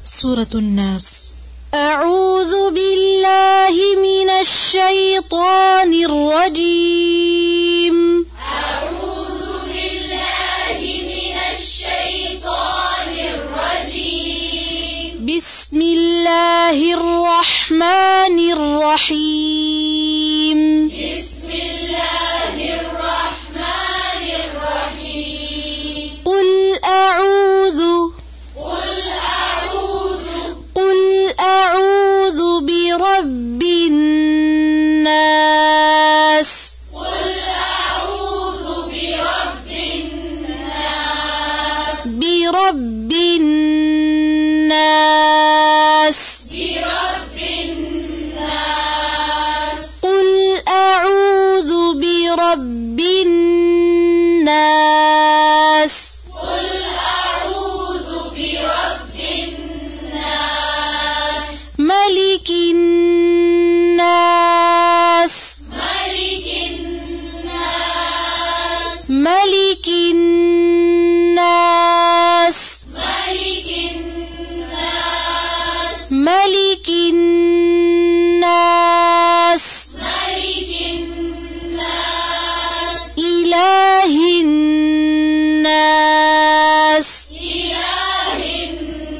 سورة الناس. أعوذ بالله من الشيطان الرجيم. أعوذ بالله من الشيطان الرجيم. بسم الله الرحمن الرحيم. بسم الله الرحمن الرحيم. قل أعوذ برب الناس. قل أعوذ برب الناس. برب الناس. برب الناس. قل أعوذ برب الناس. قل أعوذ برب الناس. ملك الناس. ملك الناس. ملك الناس. ملك الناس. ملك الناس. ملك الناس. إله الناس. إله الناس.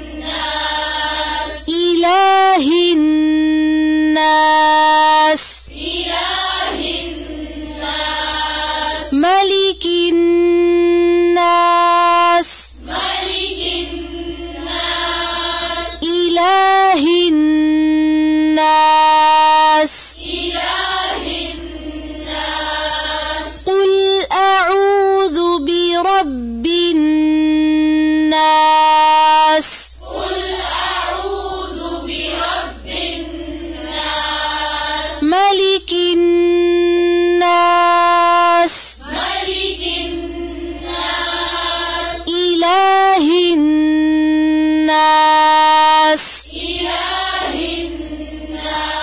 إله الناس. إله الناس. ملك الناس. ملك الناس. إله الناس. إله الناس. قل أعوذ برب الناس. قل أعوذ برب الناس. ملك الناس. ملك الناس. إله الناس. إله الناس.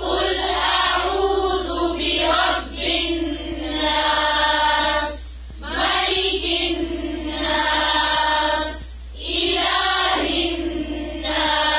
قل أعوذ برب الناس. ملك الناس. إله الناس.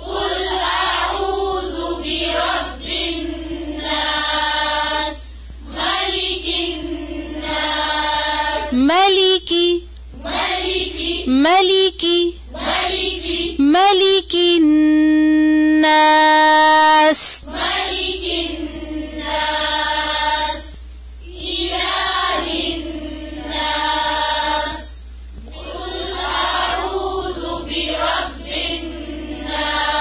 قل أعوذ برب الناس. ملك الناس. ملك ملك ملك ملك ملك الناس. ملك الناس. إله الناس. قل أعوذ برب الناس.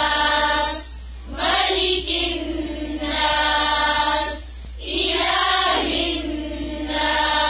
ملك الناس. إله الناس.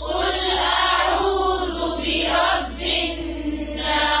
قل أعوذ برب الناس.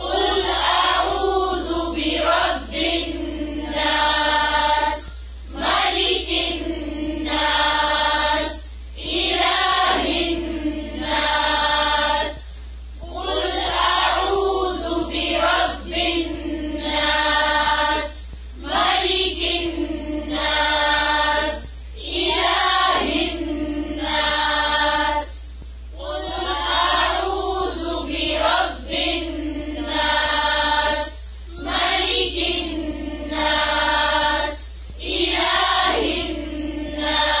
قل أعوذ برب الناس. ملك الناس. إله الناس. قل أعوذ برب الناس. ملك الناس. إله الناس. قل أعوذ برب الناس. ملك الناس. إله الناس.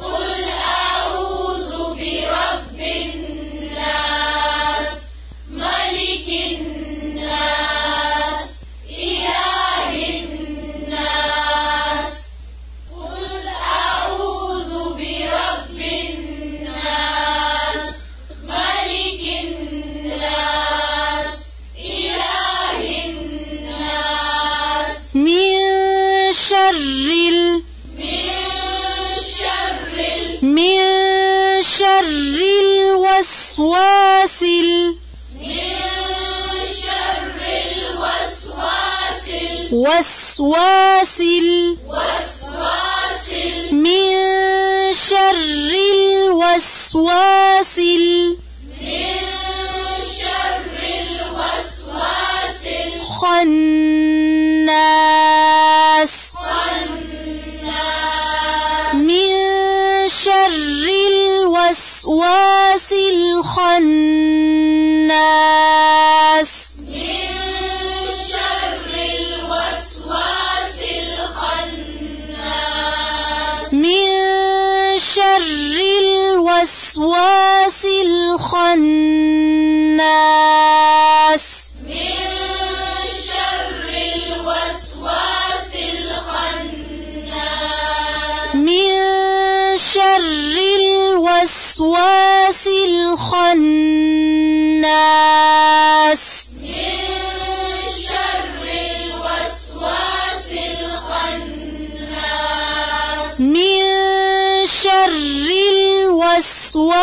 قل أعوذ برب الناس. ملك الناس. إله الناس. قل أعوذ برب الناس. ملك الناس. إله الناس. من شر من شر الوسواس من شر الوسواس الخناس. من شر الوسواس الخناس من شر الوسواس الخناس من شر الوسواس الخناس من شر الوسواس الخناس من شر الوسواس الخناس من شر الوسواس الخناس من شر الوسواس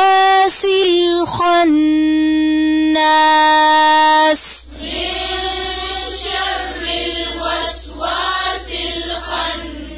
الخناس من شر الوسواس الخناس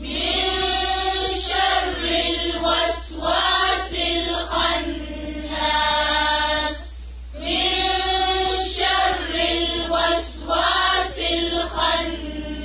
من شر الوسواس الخناس من شر الوسواس الخناس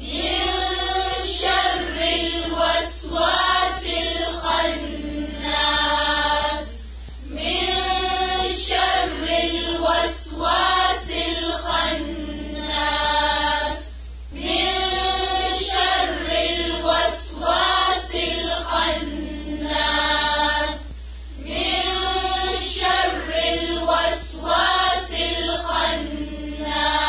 من شر الوسواس الخناس من شر الوسواس الخناس من شر الوسواس الخناس من شر الوسواس الخناس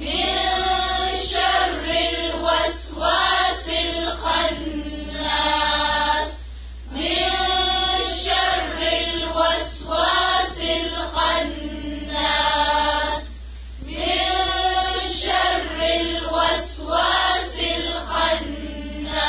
من شر الوسواس الخناس من شر الوسواس الخناس من شر الوسواس الخناس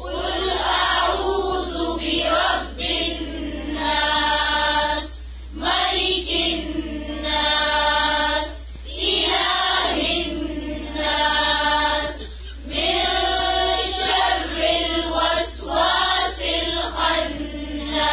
قل أعوذ برب الناس ملك الناس إله الناس من شر الوسواس الخناس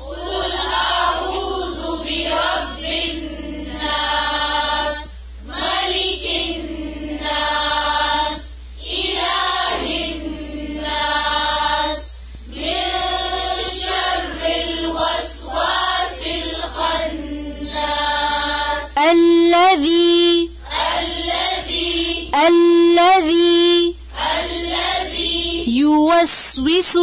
قل أعوذ برب الناس ملك الناس إله الناس من شر الوسواس الخناس الذي يوسوس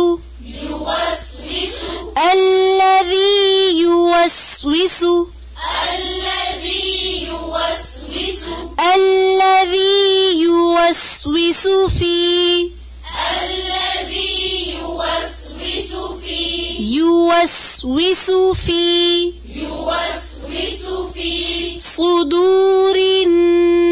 في صدور الناس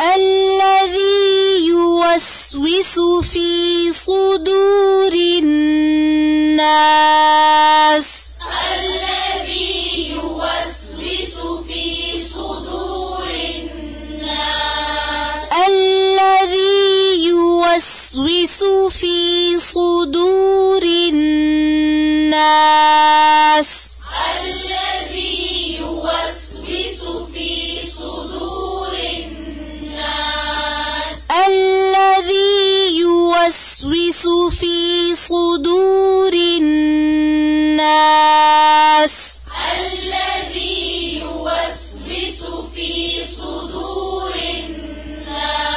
الذي يوسوس في صدور الناس الذي يوسوس في صدور الناس الذي يوسوس في صدور الناس الذي يوسوس في صدور الناس الذي يوسوس في صدور الناس الذي يوسوس في صدور الناس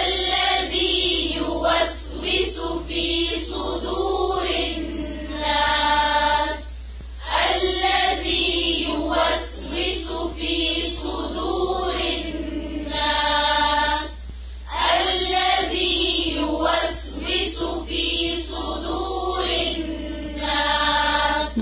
الذي يوسوس في صدور الناس الذي يوسوس في صدور الناس الذي يوسوس في صدور الناس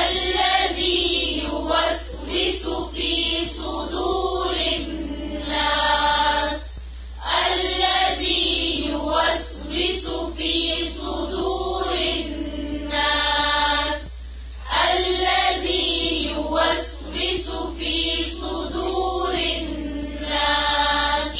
الذي يوسوس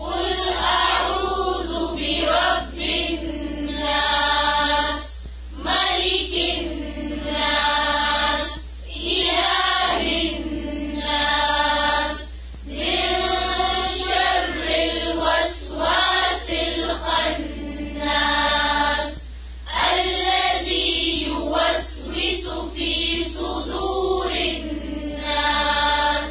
قل أعوذ برب الناس ملك الناس إله الناس من شر الوسواس الخناس الذي يوسوس في صدور الناس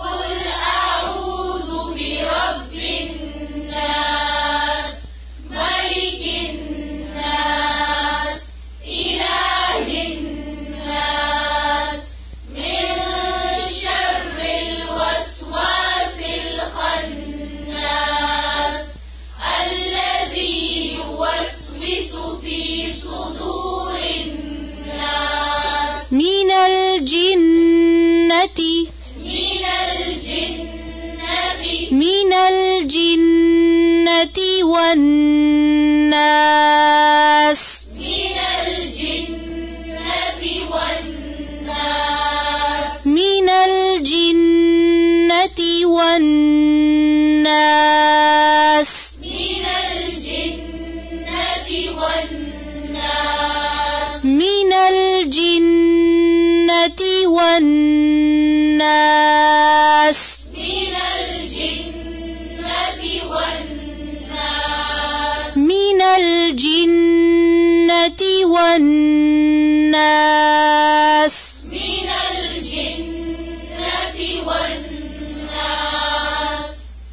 قل أعوذ برب الناس ملك الناس إله الناس من شر الوسواس الخناس الذي يوسوس في صدور الناس من الجنة من الجنة والناس من الجنة والناس من الجنة والناس من الجنة والناس من الجنة والناس من الجنة والناس من الجنة والناس من الجنة والناس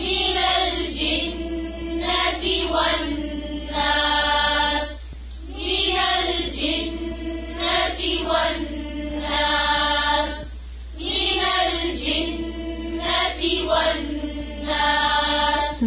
من الجنة والناس من الجنة والناس من الجنة والناس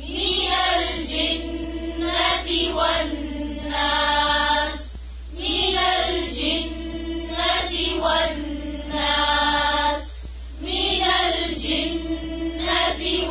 من الجنة والناس من الجنة والناس من الجنة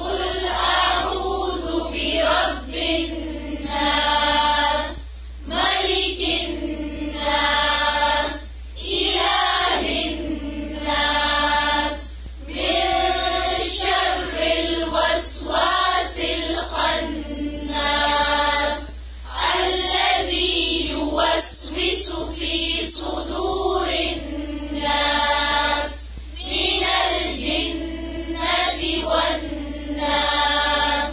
قل أعوذ برب الناس ملك الناس إله الناس من شر الوسواس الخناس الذي يوسوس في صدور الناس من الجنة والناس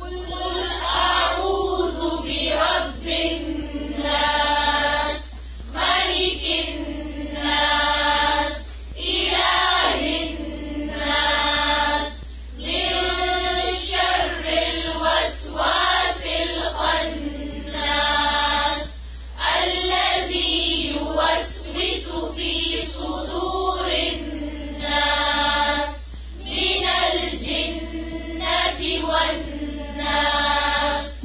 قل أعوذ برب الناس ملك الناس إله الناس من شر الوسواس الخناس الذي يوسوس في صدور الناس من الجنة والناس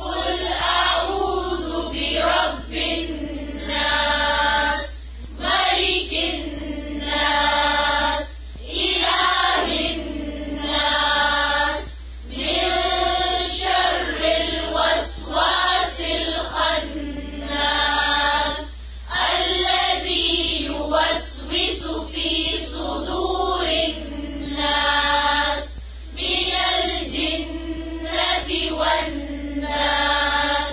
قل أعوذ برب الناس ملك الناس إله الناس من شر الوسواس الخناس الذي يوسوس في صدور الناس من الجنة والناس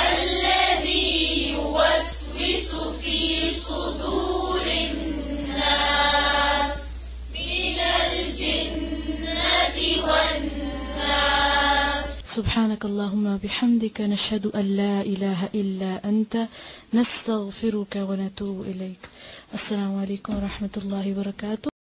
الذي يوسوس في صدور الناس من الجنة والناس سبحانك اللهم وبحمدك نشهد أن لا إله إلا أنت نستغفرك ونتوب إليك. السلام عليكم ورحمة الله وبركاته.